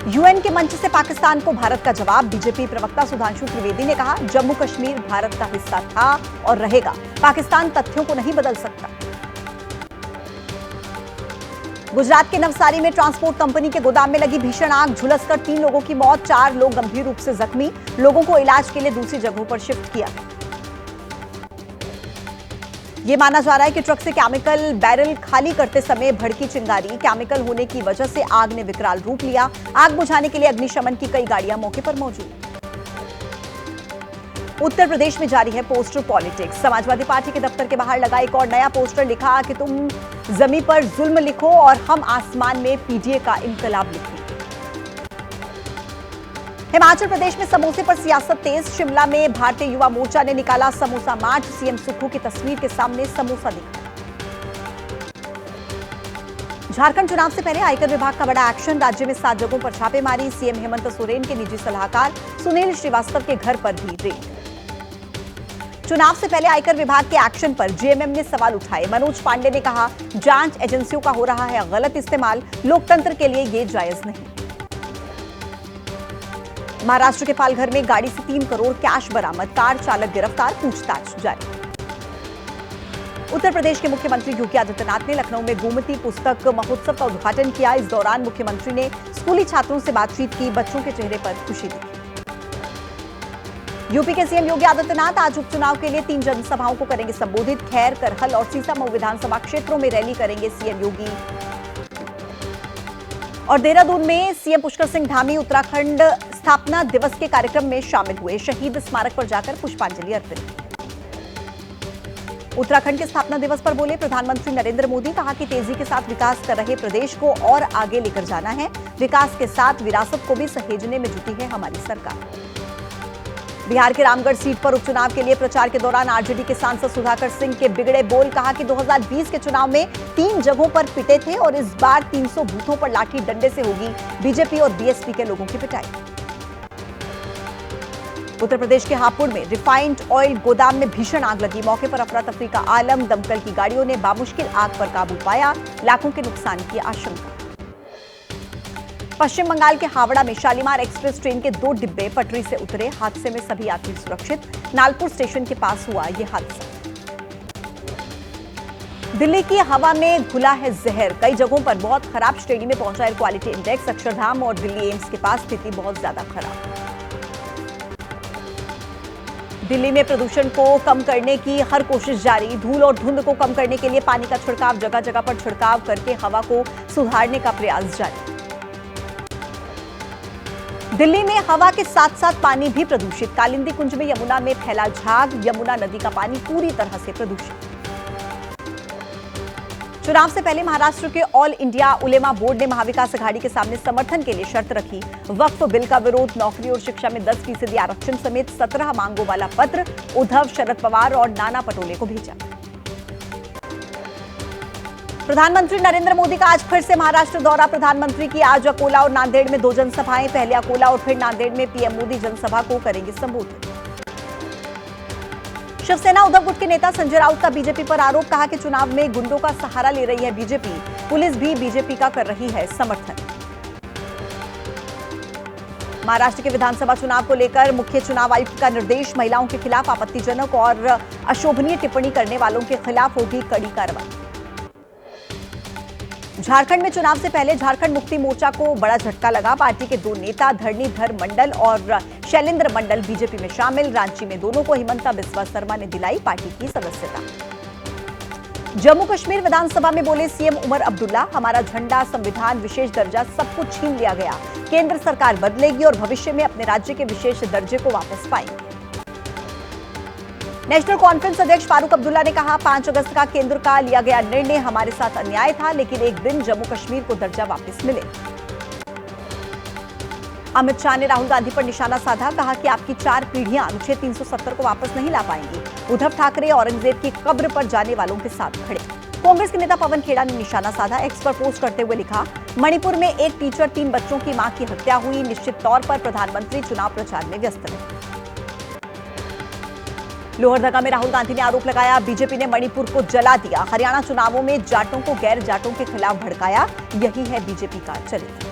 UN के मंच से पाकिस्तान को भारत का जवाब। बीजेपी प्रवक्ता सुधांशु त्रिवेदी ने कहा, जम्मू कश्मीर भारत का हिस्सा था और रहेगा। पाकिस्तान तथ्यों को नहीं बदल सकता। गुजरात के नवसारी में ट्रांसपोर्ट कंपनी के गोदाम में लगी भीषण आग, झुलसकर 3 लोगों की मौत, 4 लोग गंभीर रूप से जख्मी। लोगों को इलाज के लिए दूसरी जगहों पर शिफ्ट किया। यह माना जा रहा है कि ट्रक से केमिकल बैरल खाली करते समय भड़की चिंगारी। केमिकल होने की वजह से आग ने विकराल रूप लिया। आग बुझाने के लिए अग्निशमन की कई गाड़ियां मौके पर मौजूद। उत्तर प्रदेश में जारी है पोस्टर पॉलिटिक्स। समाजवादी पार्टी के दफ्तर के बाहर लगा एक और नया पोस्टर, लिखा कि तुम जमीन पर जुल्म लिखो और हम आसमान में पीडीए का इनकलाब लिखेंगे। हिमाचल प्रदेश में समोसे पर सियासत तेज। शिमला में भारतीय युवा मोर्चा ने निकाला समोसा मार्च। सीएम सुक्खू की तस्वीर के सामने समोसा दिखा। झारखंड चुनाव से पहले आयकर विभाग का बड़ा एक्शन। राज्य में 7 जगहों पर छापेमारी। सीएम हेमंत सोरेन के निजी सलाहकार सुनील श्रीवास्तव के घर पर भी रेड। चुनाव से पहले आयकर विभाग के एक्शन पर जेएमएम ने सवाल उठाए। मनोज पांडे ने कहा, जांच एजेंसियों का हो रहा है गलत इस्तेमाल। लोकतंत्र के लिए ये जायज नहीं। महाराष्ट्र के पालघर में गाड़ी से 3 करोड़ कैश बरामद। कार चालक गिरफ्तार, पूछताछ जारी। उत्तर प्रदेश के मुख्यमंत्री योगी आदित्यनाथ ने लखनऊ में गोमती पुस्तक महोत्सव का उद्घाटन किया। इस दौरान मुख्यमंत्री ने स्कूली छात्रों से बातचीत की। बच्चों के चेहरे पर खुशी दिखी। यूपी के सीएम योगी आदित्यनाथ आज उपचुनाव के लिए 3 जनसभाओं को करेंगे संबोधित। खैर, करहल और सीसामऊ विधानसभा क्षेत्रों में रैली करेंगे सीएम योगी। और देहरादून में सीएम पुष्कर सिंह धामी उत्तराखंड स्थापना दिवस के कार्यक्रम में शामिल हुए। शहीद स्मारक पर जाकर पुष्पांजलि अर्पित की। उत्तराखंड के स्थापना दिवस पर बोले प्रधानमंत्री नरेंद्र मोदी, कहा कि तेजी के साथ विकास कर रहे प्रदेश को और आगे लेकर जाना है। विकास के साथ विरासत को भी सहेजने में जुटी है हमारी सरकार। बिहार के रामगढ़ सीट पर उपचुनाव के लिए प्रचार के दौरान आरजेडी के सांसद सुधाकर सिंह के बिगड़े बोल। कहा कि 2020 के चुनाव में 3 जगहों पर पिटे थे और इस बार 300 बूथों पर लाठी डंडे से होगी बीजेपी और बीएसपी के लोगों की पिटाई। उत्तर प्रदेश के हापुड़ में रिफाइंड ऑयल गोदाम में भीषण आग लगी। मौके पर अफरा तफरी का आलम। दमकल की गाड़ियों ने बामुश्किल आग पर काबू पाया। लाखों के नुकसान की आशंका। पश्चिम बंगाल के हावड़ा में शालीमार एक्सप्रेस ट्रेन के 2 डिब्बे पटरी से उतरे। हादसे में सभी यात्री सुरक्षित। नालपुर स्टेशन के पास हुआ यह हादसा। दिल्ली की हवा में घुला है जहर। कई जगहों पर बहुत खराब श्रेणी में पहुंचा एयर क्वालिटी इंडेक्स। अक्षरधाम और दिल्ली एम्स के पास स्थिति बहुत ज्यादा खराब। दिल्ली में प्रदूषण को कम करने की हर कोशिश जारी। धूल और धुंध को कम करने के लिए पानी का छिड़काव, जगह जगह पर छिड़काव करके हवा को सुधारने का प्रयास जारी। दिल्ली में हवा के साथ साथ पानी भी प्रदूषित। कालिंदी कुंज में यमुना में फैला झाग। यमुना नदी का पानी पूरी तरह से प्रदूषित। चुनाव से पहले महाराष्ट्र के ऑल इंडिया उलेमा बोर्ड ने महाविकास अघाड़ी के सामने समर्थन के लिए शर्त रखी। वक्फ बिल का विरोध, नौकरी और शिक्षा में 10% आरक्षण समेत 17 मांगों वाला पत्र उद्धव, शरद पवार और नाना पटोले को भेजा। प्रधानमंत्री नरेंद्र मोदी का आज फिर से महाराष्ट्र दौरा। प्रधानमंत्री की आज अकोला और नांदेड़ में 2 जनसभाएं। पहले अकोला और फिर नांदेड़ में पीएम मोदी जनसभा को करेंगे संबोधित। शिवसेना उद्धव गुट के नेता संजय राउत का बीजेपी पर आरोप। कहा कि चुनाव में गुंडों का सहारा ले रही है बीजेपी। पुलिस भी बीजेपी का कर रही है समर्थन। महाराष्ट्र के विधानसभा चुनाव को लेकर मुख्य चुनाव आयुक्त का निर्देश। महिलाओं के खिलाफ आपत्तिजनक और अशोभनीय टिप्पणी करने वालों के खिलाफ होगी कड़ी कार्रवाई। झारखंड में चुनाव से पहले झारखंड मुक्ति मोर्चा को बड़ा झटका लगा। पार्टी के 2 नेता धरणीधर मंडल और शैलेंद्र मंडल बीजेपी में शामिल। रांची में दोनों को हिमंता बिस्वा शर्मा ने दिलाई पार्टी की सदस्यता। जम्मू कश्मीर विधानसभा में बोले सीएम उमर अब्दुल्ला, हमारा झंडा, संविधान, विशेष दर्जा सब कुछ छीन लिया गया। केंद्र सरकार बदलेगी और भविष्य में अपने राज्य के विशेष दर्जे को वापस पाएंगे। नेशनल कॉन्फ्रेंस अध्यक्ष फारूक अब्दुल्ला ने कहा, 5 अगस्त का केंद्र का लिया गया निर्णय हमारे साथ अन्याय था, लेकिन एक दिन जम्मू कश्मीर को दर्जा वापस मिले। अमित शाह ने राहुल गांधी पर निशाना साधा। कहा कि आपकी 4 पीढ़ियां अनुच्छेद 370 को वापस नहीं ला पाएंगी। उद्धव ठाकरे औरंगजेब की कब्र पर जाने वालों के साथ खड़े। कांग्रेस के नेता पवन खेड़ा ने निशाना साधा। एक्स पर पोस्ट करते हुए लिखा, मणिपुर में एक टीचर 3 बच्चों की मां की हत्या हुई। निश्चित तौर पर प्रधानमंत्री चुनाव प्रचार में व्यस्त रहे। लोहरदगा में राहुल गांधी ने आरोप लगाया, बीजेपी ने मणिपुर को जला दिया। हरियाणा चुनावों में जाटों को गैर जाटों के खिलाफ भड़काया। यही है बीजेपी का चरित्र।